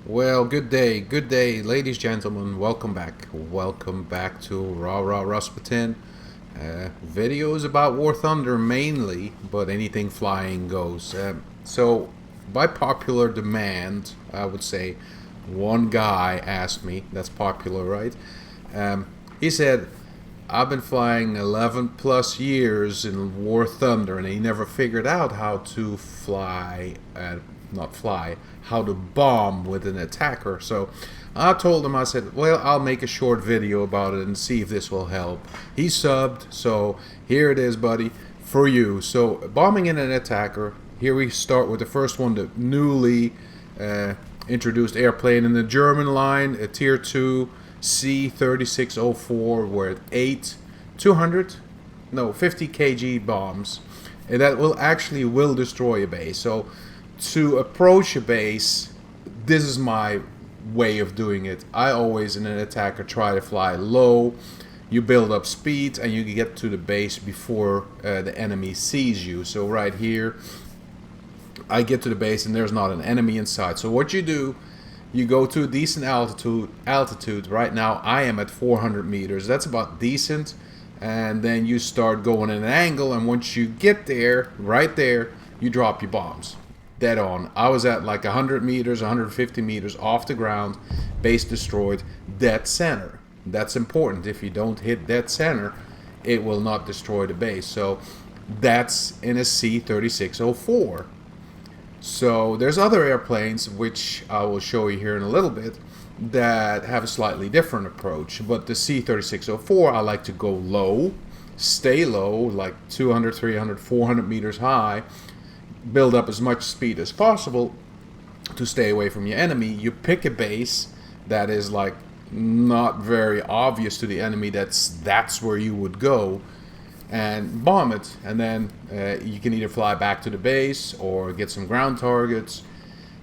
Well, good day, ladies, gentlemen. Welcome back to Raw Rasputin. Videos about War Thunder mainly, but anything flying goes. So, by popular demand, I would say, one guy asked me. That's popular, right? Um, he said, "I've been flying 11 plus years in War Thunder, and he never figured out how to fly, not fly, how to bomb with an attacker." So I told him, I said, well, I'll make a short video about it and see if this will help. He subbed, so here it is, buddy, for you. So bombing in an attacker, here we start with the first one, the newly introduced airplane in the German line, a Tier 2 C-3604 with 50 kg bombs. And that will destroy a base. So to approach a base, this is my way of doing it. I always, in an attacker, try to fly low. You build up speed and you get to the base before the enemy sees you. So right here, I get to the base and there's not an enemy inside. So what you do, you go to a decent altitude. Right now I am at 400 meters. That's about decent. And then you start going in an angle, and once you get there, right there, you drop your bombs. Dead on. I was at like 100 meters, 150 meters off the ground, base destroyed, dead center. That's important. If you don't hit dead center, it will not destroy the base. So that's in a C-3604. So there's other airplanes, which I will show you here in a little bit, that have a slightly different approach. But the C-3604, I like to go low, stay low, like 200, 300, 400 meters high, build up as much speed as possible to stay away from your enemy. You pick a base that is like not very obvious to the enemy, that's where you would go, and bomb it. And then you can either fly back to the base or get some ground targets,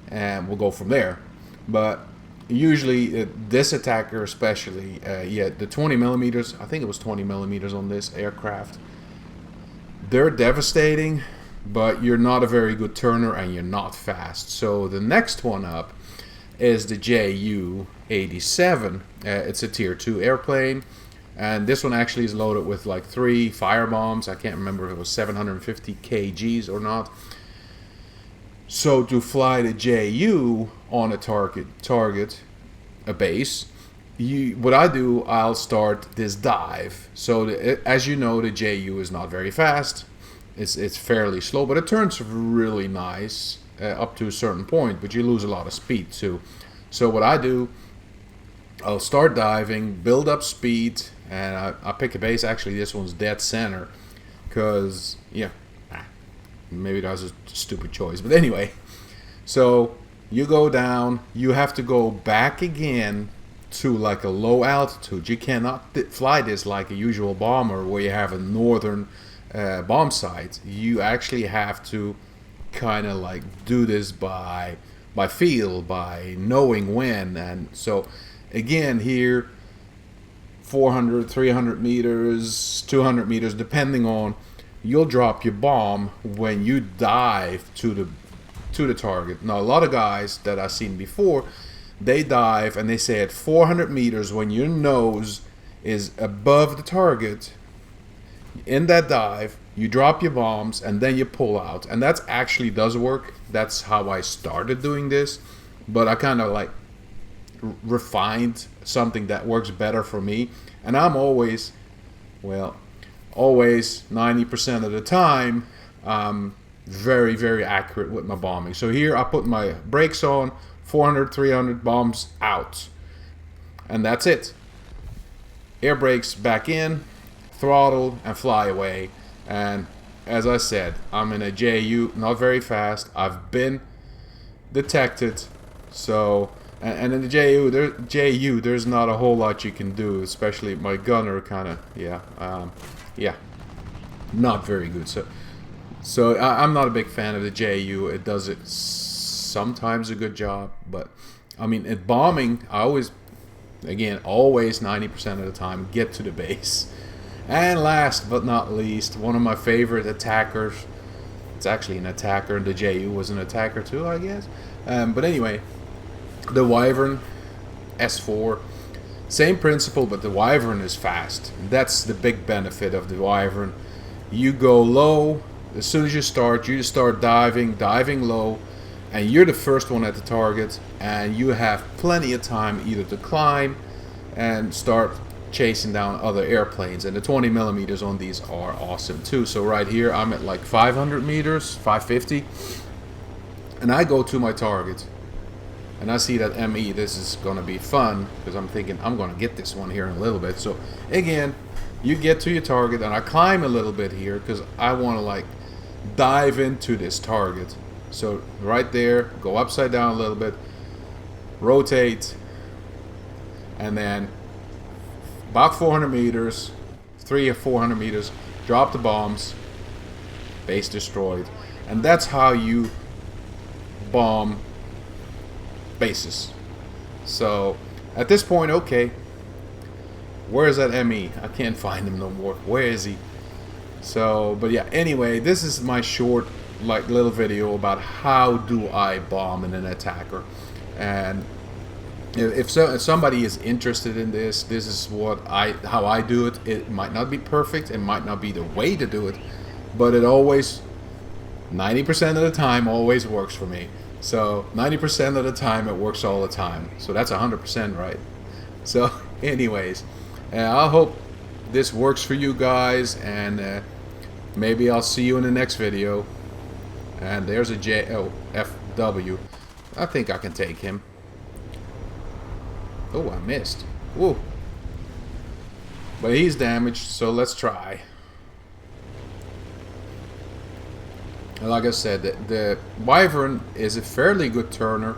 and we'll go from there. But usually this attacker especially, the 20 millimeters, I think it was 20 millimeters on this aircraft, they're devastating, but you're not a very good turner and you're not fast. So the next one up is the Ju-87. It's a tier 2 airplane, and this one actually is loaded with like 3 fire bombs. I can't remember if it was 750 kgs or not. So to fly the Ju on a target, a base, what I do, I'll start this dive. So as you know, the Ju is not very fast. It's fairly slow, but it turns really nice up to a certain point, but you lose a lot of speed too. So what I do, I'll start diving, build up speed, and I pick a base. Actually, this one's dead center, because, yeah, maybe that was a stupid choice. But anyway, so you go down, you have to go back again to like a low altitude. You cannot fly this like a usual bomber where you have a northern bomb sight. You actually have to kind of like do this by feel, by knowing when. And so again here, 400, 300 meters, 200 meters, depending on, you'll drop your bomb when you dive to the target. Now a lot of guys that I've seen before, they dive and they say at 400 meters, when your nose is above the target, in that dive you drop your bombs and then you pull out. And that actually does work. That's how I started doing this, but I kind of like refined something that works better for me. And I'm always 90% of the time, very, very accurate with my bombing. So here I put my brakes on, 400, 300 bombs out, and that's it. Air brakes back in, throttle, and fly away. And as I said, I'm in a Ju, not very fast. I've been detected. So, and in the Ju, there's not a whole lot you can do, especially my gunner kind of, not very good. So I'm not a big fan of the Ju. It does it sometimes a good job, but I mean, at bombing, I always 90% of the time, get to the base. And last but not least, one of my favorite attackers. It's actually an attacker, and the Ju was an attacker too, I guess. But anyway, The Wyvern S4, same principle, but the Wyvern is fast. That's the big benefit of the Wyvern. You go low, as soon as you just start diving low, and you're the first one at the target, and you have plenty of time either to climb and start chasing down other airplanes. And the 20 millimeters on these are awesome too. So right here I'm at like 500 meters, 550, and I go to my target and I see that ME. This is gonna be fun because I'm thinking I'm gonna get this one here in a little bit. So again, you get to your target, and I climb a little bit here because I want to like dive into this target. So right there, go upside down a little bit, rotate, and then about 400 meters, 300 or 400 meters, drop the bombs, base destroyed. And that's how you bomb bases. So at this point, okay, where's that ME? I can't find him no more. Where is he? So, but yeah, anyway, this is my short like little video about how do I bomb in an attacker. And if somebody is interested in this, this is how I do it. It might not be perfect, it might not be the way to do it, but it always, 90% of the time, always works for me. So 90% of the time it works all the time. So that's 100%, right? So anyways, I hope this works for you guys, and maybe I'll see you in the next video. And there's a FW. I think I can take him. Oh, I missed. Whoa. But he's damaged, so let's try. And like I said, the Wyvern is a fairly good turner,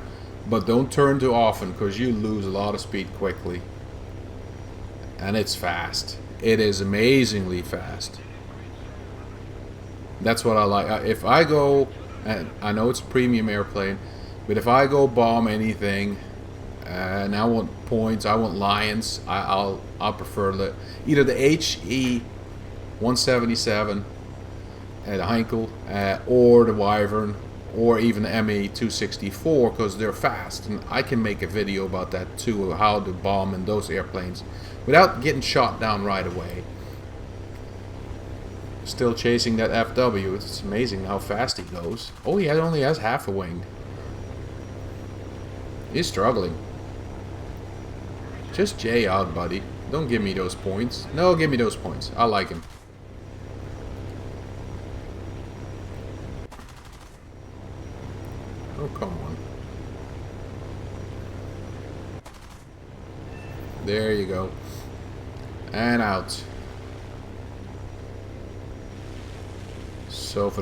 but don't turn too often because you lose a lot of speed quickly. And it's fast. It is amazingly fast. That's what I like. If I go, and I know it's a premium airplane, but if I go bomb anything, and I want points, I want lions, I'll prefer either the HE 177 at Heinkel, or the Wyvern, or even the ME 264, because they're fast, and I can make a video about that too, how to bomb in those airplanes without getting shot down right away. Still chasing that FW. It's amazing how fast he goes. Oh, he only has half a wing. He's struggling. Just J out, buddy. Don't give me those points. No, give me those points. I like him. Oh, come on. There you go. And out. So for